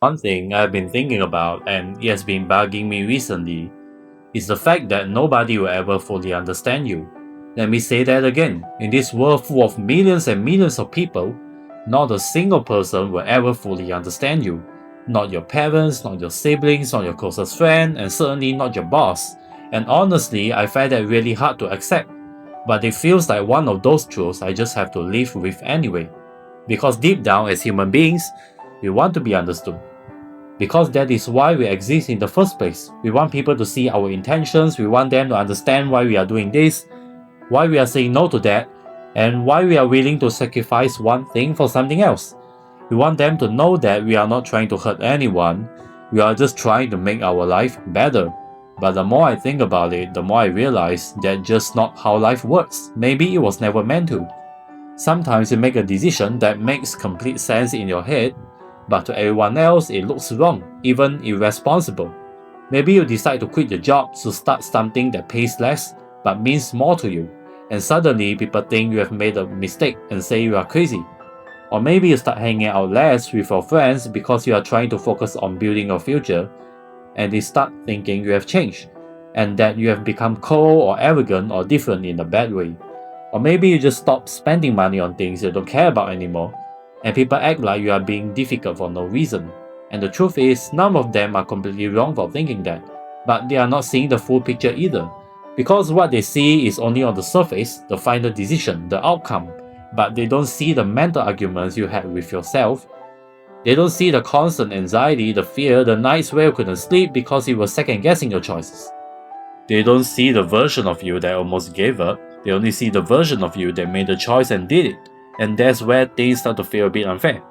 One thing I've been thinking about and it has been bugging me recently is the fact that nobody will ever fully understand you. Let me say that again. In this world full of millions and millions of people, not a single person will ever fully understand you. Not your parents, not your siblings, not your closest friend, and certainly not your boss. And honestly, I find that really hard to accept. But it feels like one of those truths I just have to live with anyway. Because deep down, as human beings, we want to be understood. Because that is why we exist in the first place. We want people to see our intentions, we want them to understand why we are doing this, why we are saying no to that, and why we are willing to sacrifice one thing for something else. We want them to know that we are not trying to hurt anyone, we are just trying to make our life better. But the more I think about it, the more I realize that's just not how life works. Maybe it was never meant to. Sometimes you make a decision that makes complete sense in your head, but to everyone else it looks wrong, even irresponsible. Maybe you decide to quit your job to start something that pays less but means more to you, and suddenly people think you have made a mistake and say you are crazy. Or maybe you start hanging out less with your friends because you are trying to focus on building your future, and they start thinking you have changed, and that you have become cold or arrogant or different in a bad way. Or maybe you just stop spending money on things you don't care about anymore, and people act like you are being difficult for no reason. And the truth is, none of them are completely wrong for thinking that, but they are not seeing the full picture either. Because what they see is only on the surface, the final decision, the outcome, but they don't see the mental arguments you had with yourself. They don't see the constant anxiety, the fear, the nights where you couldn't sleep because you were second guessing your choices. They don't see the version of you that almost gave up, they only see the version of you that made the choice and did it, and that's where things start to feel a bit unfair.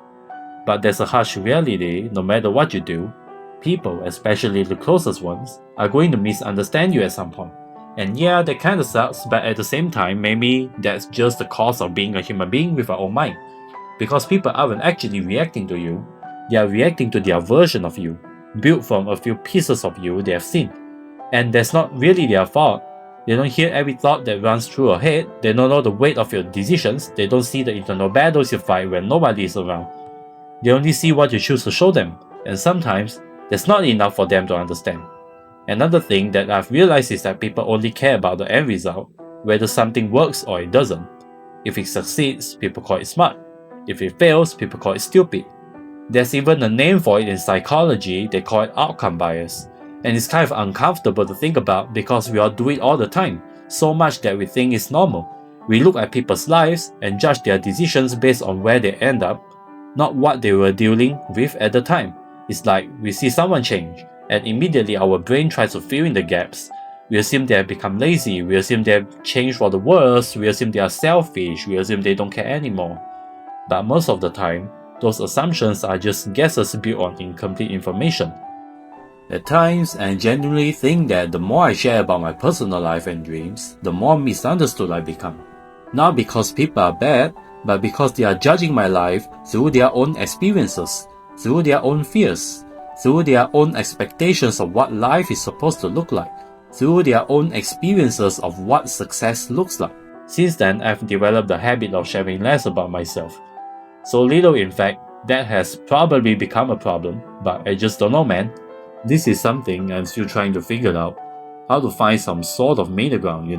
But there's a harsh reality, no matter what you do, people, especially the closest ones, are going to misunderstand you at some point. And yeah, that kinda sucks, but at the same time, maybe that's just the cost of being a human being with our own mind. Because people aren't actually reacting to you, they are reacting to their version of you, built from a few pieces of you they have seen. And that's not really their fault. They don't hear every thought that runs through your head, they don't know the weight of your decisions, they don't see the internal battles you fight when nobody is around. They only see what you choose to show them, and sometimes that's not enough for them to understand. Another thing that I've realized is that people only care about the end result, whether something works or it doesn't. If it succeeds, people call it smart. If it fails, people call it stupid. There's even a name for it in psychology, they call it outcome bias. And it's kind of uncomfortable to think about because we all do it all the time, so much that we think it's normal. We look at people's lives and judge their decisions based on where they end up, not what they were dealing with at the time. It's like we see someone change, and immediately our brain tries to fill in the gaps. We assume they have become lazy, we assume they have changed for the worse, we assume they are selfish, we assume they don't care anymore. But most of the time, those assumptions are just guesses built on incomplete information. At times, I genuinely think that the more I share about my personal life and dreams, the more misunderstood I become. Not because people are bad, but because they are judging my life through their own experiences, through their own fears, through their own expectations of what life is supposed to look like, through their own experiences of what success looks like. Since then, I've developed the habit of sharing less about myself. So little, in fact, that has probably become a problem, but I just don't know, man. This is something I'm still trying to figure out. How to find some sort of middle ground,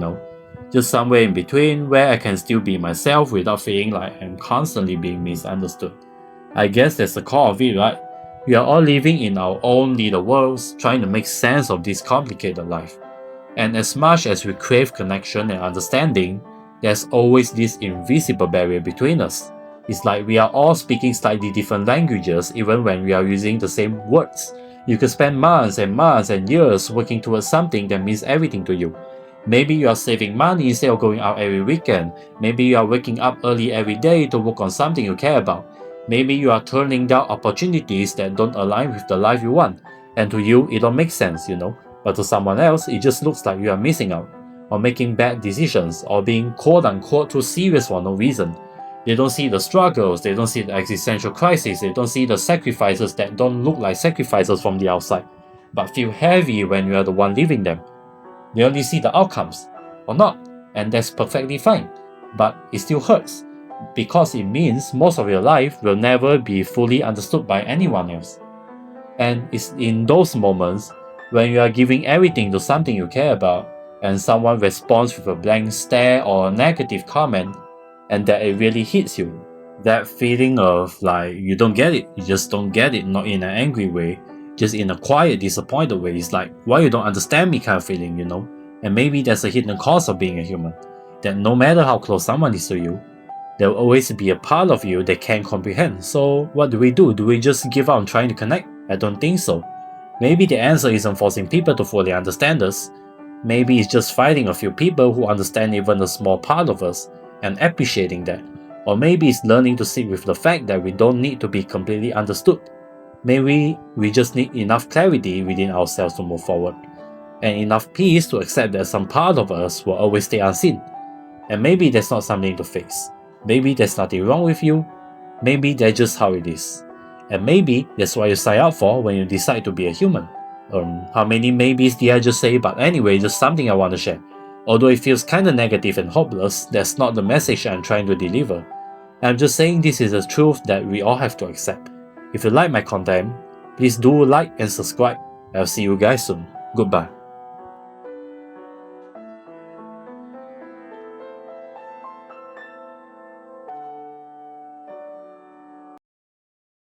Just somewhere in between where I can still be myself without feeling like I'm constantly being misunderstood. I guess that's the core of it, right? We are all living in our own little worlds, trying to make sense of this complicated life. And as much as we crave connection and understanding, there's always this invisible barrier between us. It's like we are all speaking slightly different languages even when we are using the same words. You could spend months and months and years working towards something that means everything to you. Maybe you are saving money instead of going out every weekend. Maybe you are waking up early every day to work on something you care about. Maybe you are turning down opportunities that don't align with the life you want. And to you, it don't make sense, But to someone else, it just looks like you are missing out, or making bad decisions, or being quote-unquote too serious for no reason. They don't see the struggles, they don't see the existential crisis, they don't see the sacrifices that don't look like sacrifices from the outside, but feel heavy when you are the one living them. They only see the outcomes, or not, and that's perfectly fine. But it still hurts, because it means most of your life will never be fully understood by anyone else. And it's in those moments when you are giving everything to something you care about and someone responds with a blank stare or a negative comment and that it really hits you. That feeling of like you don't get it, you just don't get it, not in an angry way, just in a quiet, disappointed way. It's like, why you don't understand me kind of feeling, you know? And maybe there's a hidden cost of being a human, that no matter how close someone is to you, there will always be a part of you that can't comprehend. So what do? Do we just give up on trying to connect? I don't think so. Maybe the answer isn't forcing people to fully understand us. Maybe it's just finding a few people who understand even a small part of us and appreciating that. Or maybe it's learning to sit with the fact that we don't need to be completely understood. Maybe we just need enough clarity within ourselves to move forward, and enough peace to accept that some part of us will always stay unseen. And maybe that's not something to fix. Maybe there's nothing wrong with you. Maybe that's just how it is. And maybe that's what you sign up for when you decide to be a human. How many maybes did I just say? But anyway, just something I want to share. Although it feels kinda negative and hopeless, that's not the message I'm trying to deliver. I'm just saying this is a truth that we all have to accept. If you like my content, please do like and subscribe. I'll see you guys soon. Goodbye.